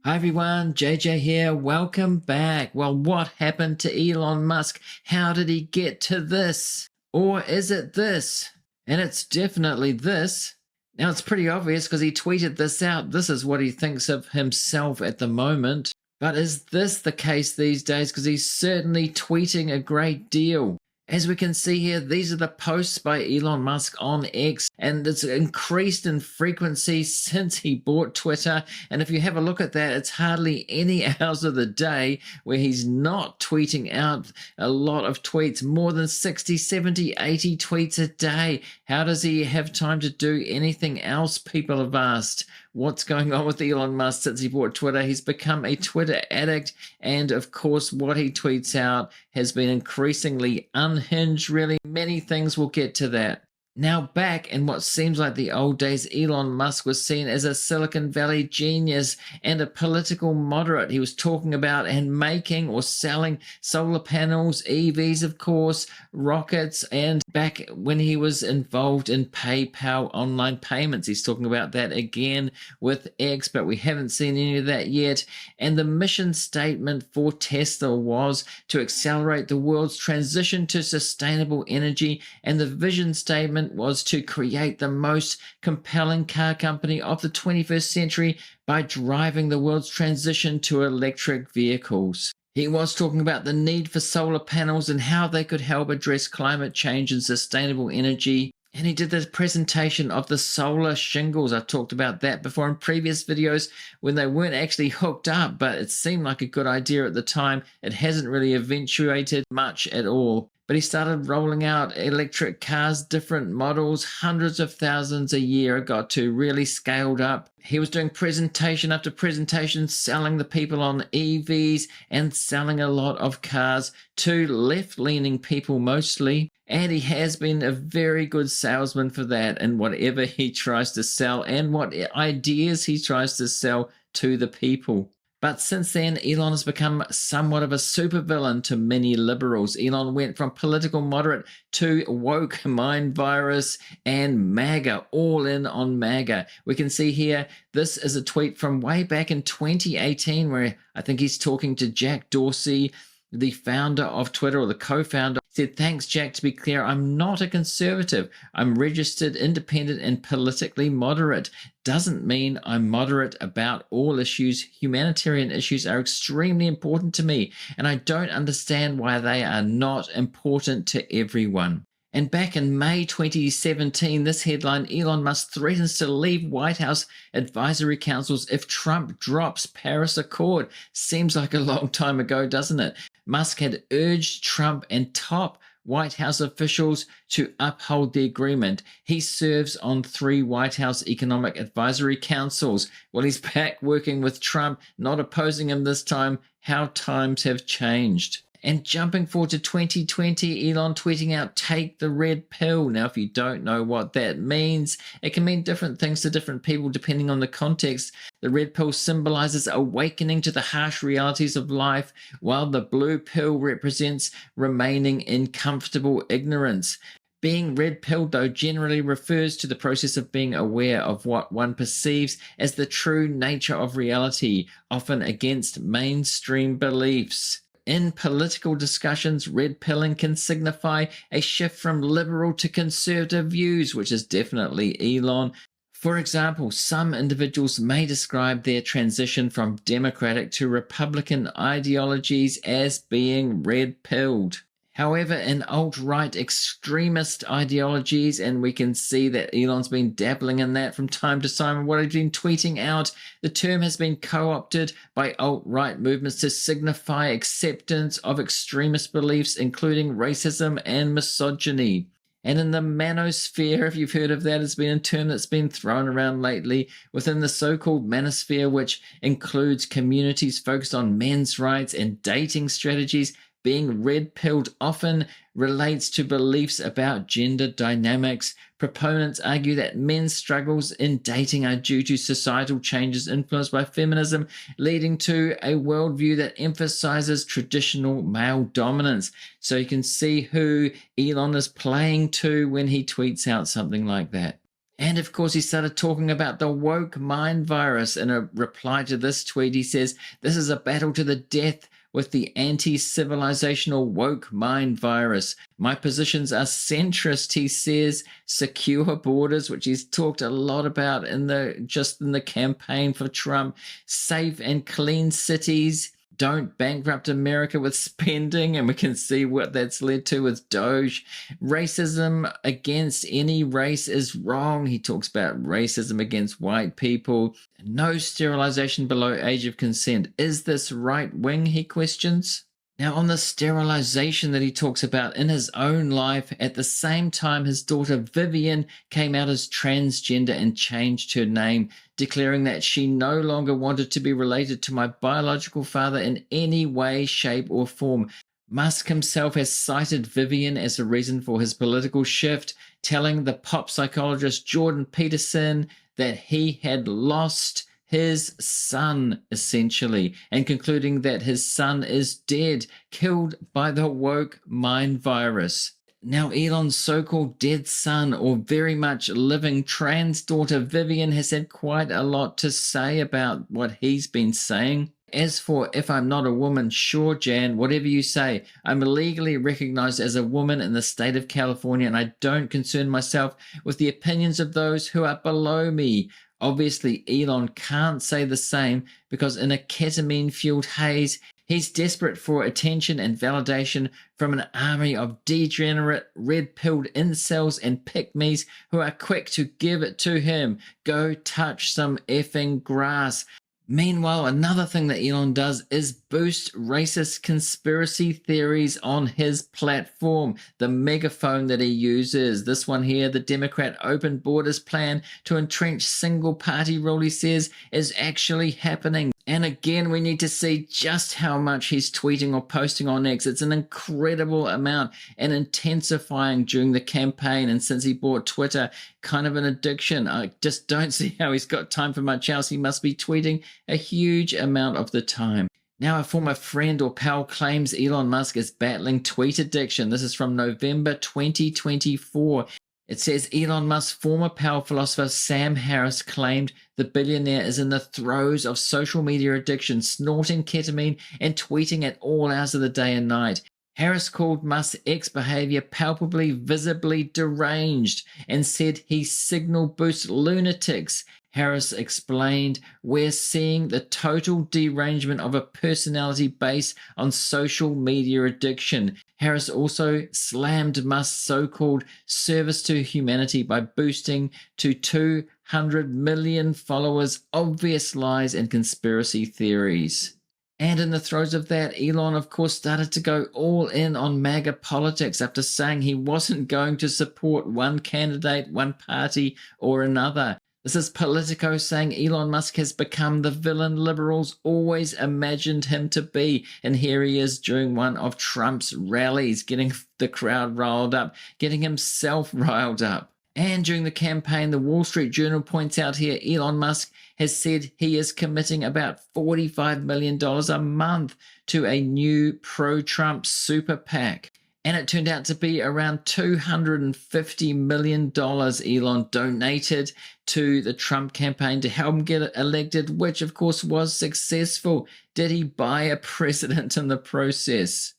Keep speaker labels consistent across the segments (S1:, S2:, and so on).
S1: Hi everyone, JJ here. Welcome back. Well, what happened to Elon Musk? How did he get to this? Or is it this? And it's definitely this. Now, it's pretty obvious because he tweeted this out. This is what he thinks of himself at the moment. But is this the case these days? Because he's certainly tweeting a great deal. As we can see here, these are the posts by Elon Musk on X, and it's increased in frequency since he bought Twitter. And if you have a look at that, it's hardly any hours of the day where he's not tweeting out a lot of tweets, more than 60, 70, 80 tweets a day. How does he have time to do anything else, people have asked. What's going on with Elon Musk since he bought Twitter? He's become a Twitter addict, and of course what he tweets out has been increasingly unhinged, really. Many things, we'll get to that. Now, back in what seems like the old days, Elon Musk was seen as a Silicon Valley genius and a political moderate. He was talking about and making or selling solar panels, EVs, of course, rockets, and back when he was involved in PayPal online payments. He's talking about that again with X, but we haven't seen any of that yet. And the mission statement for Tesla was to accelerate the world's transition to sustainable energy, and the vision statement was to create the most compelling car company of the 21st century by driving the world's transition to electric vehicles. He was talking about the need for solar panels and how they could help address climate change and sustainable energy. And he did this presentation of the solar shingles. I've talked about that before in previous videos when they weren't actually hooked up, but it seemed like a good idea at the time. It hasn't really eventuated much at all. But he started rolling out electric cars, different models, hundreds of thousands a year. It got to really scaled up. He was doing presentation after presentation, selling the people on EVs and selling a lot of cars to left-leaning people mostly. And he has been a very good salesman for that, and whatever he tries to sell and what ideas he tries to sell to the people. But since then, Elon has become somewhat of a supervillain to many liberals. Elon went from political moderate to woke, mind virus, and MAGA, all in on MAGA. We can see here, this is a tweet from way back in 2018 where I think he's talking to Jack Dorsey, the founder of Twitter, or the co-founder. He said, "Thanks, Jack. To be clear, I'm not a conservative. I'm registered, independent, and politically moderate. Doesn't mean I'm moderate about all issues. Humanitarian issues are extremely important to me, and I don't understand why they are not important to everyone." And back in May 2017, this headline, Elon Musk threatens to leave White House advisory councils if Trump drops Paris Accord. Seems like a long time ago, doesn't it? Musk had urged Trump and top White House officials to uphold the agreement. He serves on 3 White House economic advisory councils. Well, he's back working with Trump, not opposing him this time. How times have changed. And jumping forward to 2020, Elon tweeting out, "Take the red pill." Now, if you don't know what that means, it can mean different things to different people depending on the context. The red pill symbolizes awakening to the harsh realities of life, while the blue pill represents remaining in comfortable ignorance. Being red-pilled, though, generally refers to the process of being aware of what one perceives as the true nature of reality, often against mainstream beliefs. In political discussions, red pilling can signify a shift from liberal to conservative views, which is definitely Elon. For example, some individuals may describe their transition from Democratic to Republican ideologies as being red-pilled. However, in alt-right extremist ideologies, and we can see that Elon's been dabbling in that from time to time, and what he's been tweeting out, the term has been co-opted by alt-right movements to signify acceptance of extremist beliefs, including racism and misogyny. And in the manosphere, if you've heard of that, it's been a term that's been thrown around lately. Within the so-called manosphere, which includes communities focused on men's rights and dating strategies, being red-pilled often relates to beliefs about gender dynamics. Proponents argue that men's struggles in dating are due to societal changes influenced by feminism, leading to a worldview that emphasizes traditional male dominance. So you can see who Elon is playing to when he tweets out something like that. And of course, he started talking about the woke mind virus. In a reply to this tweet, he says, "This is a battle to the death with the anti-civilizational woke mind virus. My positions are centrist," he says. Secure borders, which he's talked a lot about in the campaign for Trump. Safe and clean cities. Don't bankrupt America with spending, and we can see what that's led to with DOGE. Racism against any race is wrong. He talks about racism against white people. No sterilization below age of consent. Is this right wing, he questions. Now, on the sterilization that he talks about in his own life, at the same time his daughter Vivian came out as transgender and changed her name, declaring that she no longer wanted to be related to my biological father in any way, shape, or form. Musk himself has cited Vivian as a reason for his political shift, telling the pop psychologist Jordan Peterson that he had lost his son, essentially, and concluding that his son is dead, killed by the woke mind virus. Now, Elon's so-called dead son, or very much living trans daughter Vivian, has had quite a lot to say about what he's been saying. As for "if I'm not a woman, sure, Jan, whatever you say. I'm legally recognized as a woman in the state of California, and I don't concern myself with the opinions of those who are below me." Obviously, Elon can't say the same because in a ketamine-fueled haze, he's desperate for attention and validation from an army of degenerate, red-pilled incels and pygmies who are quick to give it to him. Go touch some effing grass. Meanwhile, another thing that Elon does is boost racist conspiracy theories on his platform, the megaphone that he uses. This one here, the Democrat open borders plan to entrench single-party rule, he says, is actually happening. And again, we need to see just how much he's tweeting or posting on X. It's an incredible amount and intensifying during the campaign. And since he bought Twitter, kind of an addiction. I just don't see how he's got time for much else. He must be tweeting a huge amount of the time. Now, a former friend or pal claims Elon Musk is battling tweet addiction. This is from November 2024. It says Elon Musk's former pal philosopher Sam Harris claimed the billionaire is in the throes of social media addiction, snorting ketamine and tweeting at all hours of the day and night. Harris called Musk's X behavior palpably, visibly deranged and said he signal boosts lunatics. Harris explained, "We're seeing the total derangement of a personality based on social media addiction." Harris also slammed Musk's so-called service to humanity by boosting to 200 million followers obvious lies and conspiracy theories. And in the throes of that, Elon, of course, started to go all in on MAGA politics after saying he wasn't going to support one candidate, one party, or another. This is Politico saying Elon Musk has become the villain liberals always imagined him to be. And here he is during one of Trump's rallies, getting the crowd riled up, getting himself riled up. And during the campaign, the Wall Street Journal points out here, Elon Musk has said he is committing about $45 million a month to a new pro-Trump super PAC. And it turned out to be around $250 million Elon donated to the Trump campaign to help him get elected, which of course was successful. Did he buy a president in the process?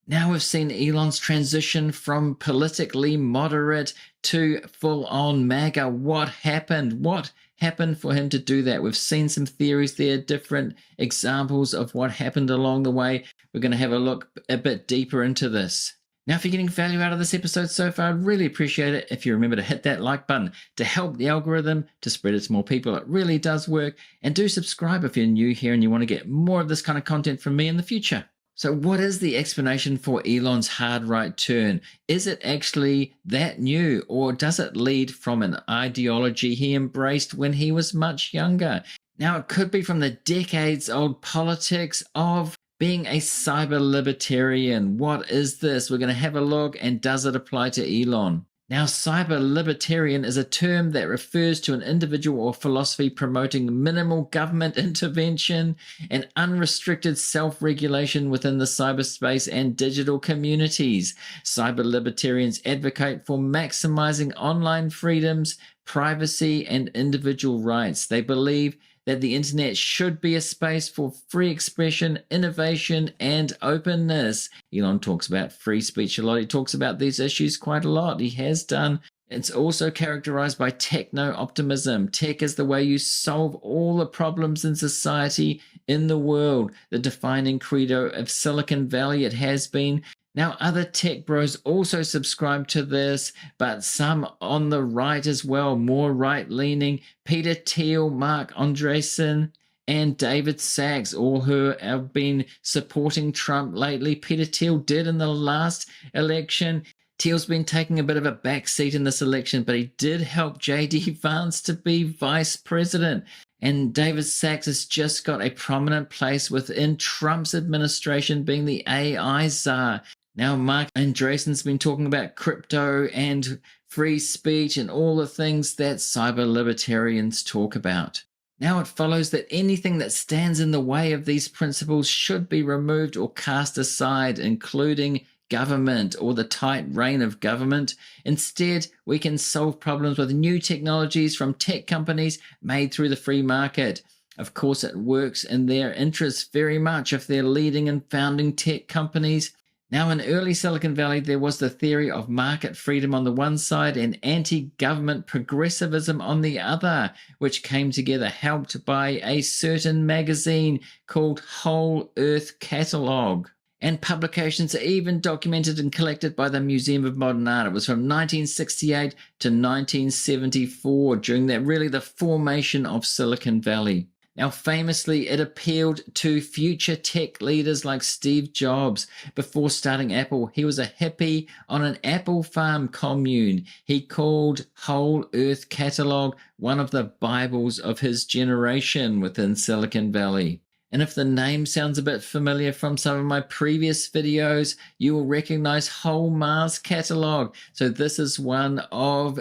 S1: Now we've seen Elon's transition from politically moderate to full-on MAGA. What happened? What happened for him to do that? We've seen some theories there, different examples of what happened along the way. We're going to have a look a bit deeper into this. Now, if you're getting value out of this episode so far, I'd really appreciate it if you remember to hit that like button to help the algorithm to spread it to more people. It really does work. And do subscribe if you're new here and you want to get more of this kind of content from me in the future. So what is the explanation for Elon's hard right turn? Is it actually that new, or does it lead from an ideology he embraced when he was much younger? Now, it could be from the decades-old politics of being a cyber libertarian. What is this? We're going to have a look, and does it apply to Elon? Now, cyber libertarian is a term that refers to an individual or philosophy promoting minimal government intervention and unrestricted self-regulation within the cyberspace and digital communities. Cyber libertarians advocate for maximizing online freedoms, privacy and individual rights. They believe that the internet should be a space for free expression, innovation, and openness. Elon talks about free speech a lot. He talks about these issues quite a lot. He has done. It's also characterized by techno-optimism. Tech is the way you solve all the problems in society, in the world. The defining credo of Silicon Valley, it has been. Now, other tech bros also subscribe to this, but some on the right as well, more right-leaning. Peter Thiel, Mark Andreessen, and David Sachs, all who have been supporting Trump lately. Peter Thiel did in the last election. Thiel's been taking a bit of a backseat in this election, but he did help J.D. Vance to be vice president. And David Sachs has just got a prominent place within Trump's administration, being the AI czar. Now, Mark Andreessen's been talking about crypto and free speech and all the things that cyber libertarians talk about. Now it follows that anything that stands in the way of these principles should be removed or cast aside, including government or the tight rein of government. Instead, we can solve problems with new technologies from tech companies made through the free market. Of course, it works in their interests very much if they're leading and founding tech companies. Now, in early Silicon Valley, there was the theory of market freedom on the one side and anti-government progressivism on the other, which came together, helped by a certain magazine called Whole Earth Catalog. And publications are even documented and collected by the Museum of Modern Art. It was from 1968 to 1974, during the formation of Silicon Valley. Now, famously, it appealed to future tech leaders like Steve Jobs. Before starting Apple, he was a hippie on an apple farm commune. He called Whole Earth Catalog one of the Bibles of his generation within Silicon Valley. And if the name sounds a bit familiar from some of my previous videos, you will recognize Whole Mars Catalog. So this is one of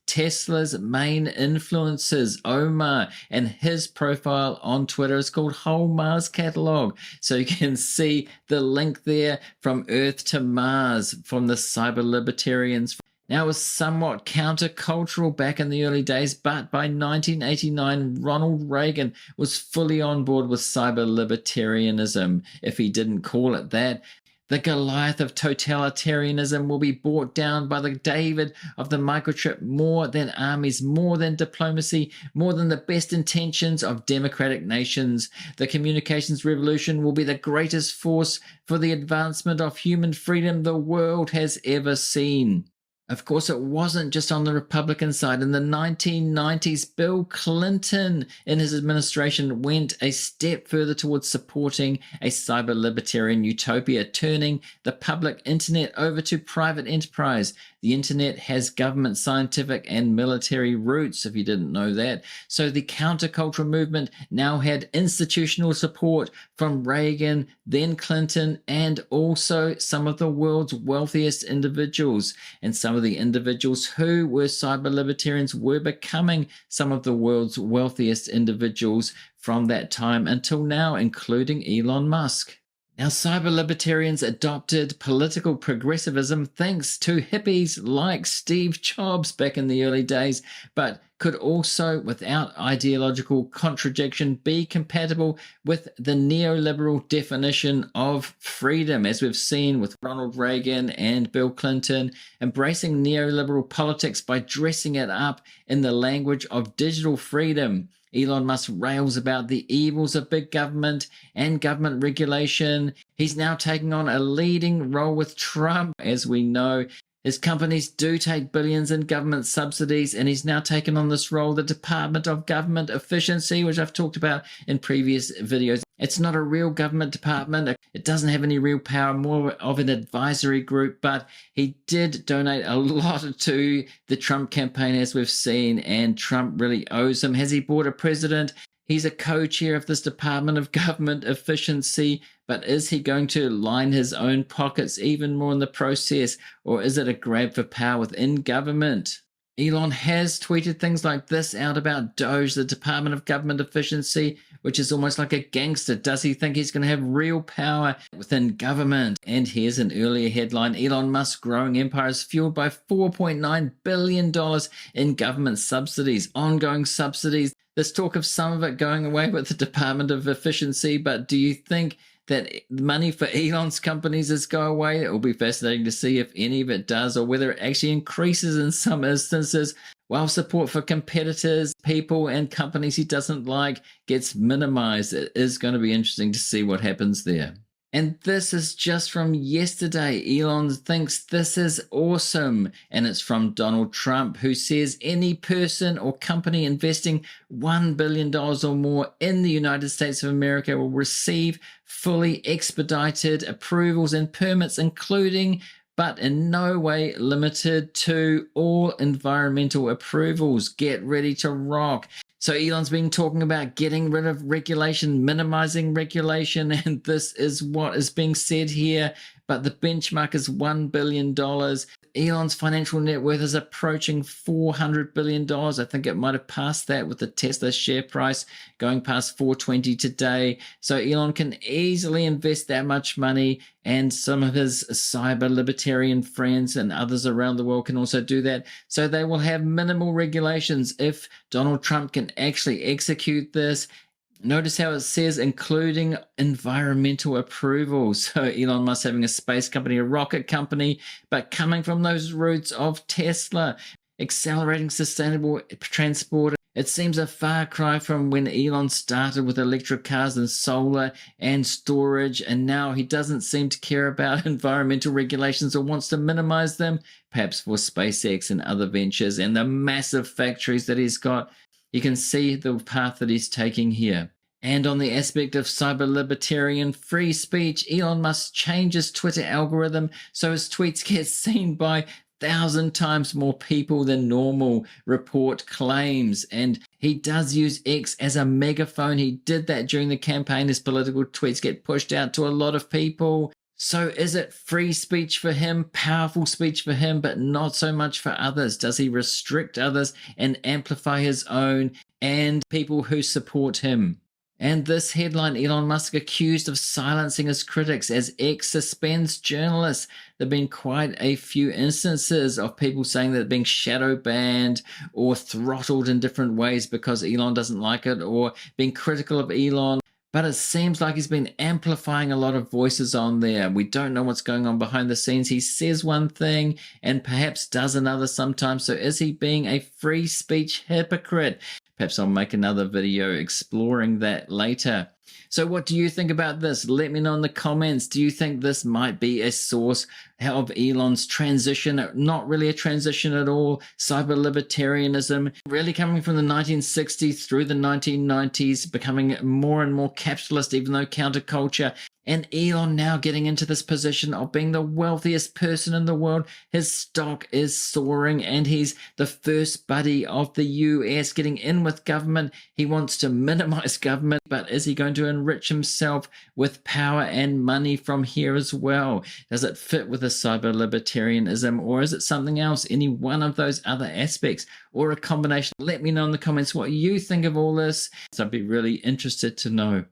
S1: Tesla's main influencers, Omar, and his profile on Twitter is called Whole Mars Catalog. So you can see the link there from Earth to Mars from the cyber libertarians. Now, it was somewhat countercultural back in the early days, but by 1989, Ronald Reagan was fully on board with cyber libertarianism, if he didn't call it that. The Goliath of totalitarianism will be brought down by the David of the microchip, more than armies, more than diplomacy, more than the best intentions of democratic nations. The communications revolution will be the greatest force for the advancement of human freedom the world has ever seen. Of course, it wasn't just on the Republican side. In the 1990s, Bill Clinton in his administration went a step further towards supporting a cyber libertarian utopia, turning the public internet over to private enterprise. The internet has government, scientific, and military roots, if you didn't know that. So the counterculture movement now had institutional support from Reagan, then Clinton, and also some of the world's wealthiest individuals. And some of the individuals who were cyber libertarians were becoming some of the world's wealthiest individuals from that time until now, including Elon Musk. Now, cyber libertarians adopted political progressivism thanks to hippies like Steve Jobs back in the early days, but could also, without ideological contradiction, be compatible with the neoliberal definition of freedom, as we've seen with Ronald Reagan and Bill Clinton, embracing neoliberal politics by dressing it up in the language of digital freedom. Elon Musk rails about the evils of big government and government regulation. He's now taking on a leading role with Trump. As we know, his companies do take billions in government subsidies, and he's now taken on this role, the Department of Government Efficiency, which I've talked about in previous videos. It's not a real government department. It doesn't have any real power, more of an advisory group, but he did donate a lot to the Trump campaign, as we've seen, and Trump really owes him. Has he bought a president? He's a co-chair of this Department of Government Efficiency, but is he going to line his own pockets even more in the process, or is it a grab for power within government? Elon has tweeted things like this out about DOGE, the Department of Government Efficiency, which is almost like a gangster. Does he think he's going to have real power within government? And here's an earlier headline. Elon Musk's growing empire is fueled by $4.9 billion in government subsidies, ongoing subsidies. There's talk of some of it going away with the Department of Efficiency, but do you think that money for Elon's companies is go away? It will be fascinating to see if any of it does, or whether it actually increases in some instances, while support for competitors, people and companies he doesn't like gets minimized. It is going to be interesting to see what happens there. And this is just from yesterday. Elon thinks this is awesome. And it's from Donald Trump, who says any person or company investing $1 billion or more in the United States of America will receive fully expedited approvals and permits, including but in no way limited to all environmental approvals. Get ready to rock. So Elon's been talking about getting rid of regulation, minimizing regulation, and this is what is being said here. But the benchmark is $1 billion. Elon's financial net worth is approaching $400 billion. I think it might have passed that with the Tesla share price going past $420 today. So Elon can easily invest that much money, and some of his cyber libertarian friends and others around the world can also do that. So they will have minimal regulations if Donald Trump can actually execute this. Notice how it says including environmental approval. So Elon Musk having a space company, a rocket company, but coming from those roots of Tesla, accelerating sustainable transport. It seems a far cry from when Elon started with electric cars and solar and storage, and now he doesn't seem to care about environmental regulations or wants to minimize them, perhaps for SpaceX and other ventures and the massive factories that he's got. You can see the path that he's taking here. And on the aspect of cyber libertarian free speech, Elon Musk changes Twitter algorithm so his tweets get seen by 1,000 times more people than normal, report claims. And he does use X as a megaphone. He did that during the campaign. His political tweets get pushed out to a lot of people. So is it free speech for him, powerful speech for him, but not so much for others? Does he restrict others and amplify his own and people who support him? And this headline, Elon Musk accused of silencing his critics as X suspends journalists. There have been quite a few instances of people saying that they're being shadow banned or throttled in different ways because Elon doesn't like it, or being critical of Elon. But it seems like he's been amplifying a lot of voices on there. We don't know what's going on behind the scenes. He says one thing and perhaps does another sometimes. So is he being a free speech hypocrite? Perhaps I'll make another video exploring that later. So what do you think about this? Let me know in the comments. Do you think this might be a source of Elon's transition? Not really a transition at all. Cyber libertarianism really coming from the 1960s through the 1990s, becoming more and more capitalist, even though counterculture. And Elon now getting into this position of being the wealthiest person in the world. His stock is soaring and he's the first buddy of the US getting in with government. He wants to minimize government, but is he going to enrich himself with power and money from here as well? Does it fit with a cyber libertarianism, or is it something else? Any one of those other aspects or a combination? Let me know in the comments what you think of all this. So I'd be really interested to know.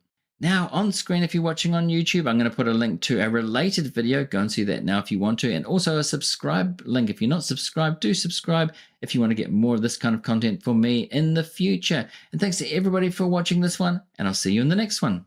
S1: Now on screen, if you're watching on YouTube, I'm going to put a link to a related video. Go and see that now if you want to, and also a subscribe link. If you're not subscribed, do subscribe if you want to get more of this kind of content for me in the future. And thanks to everybody for watching this one, and I'll see you in the next one.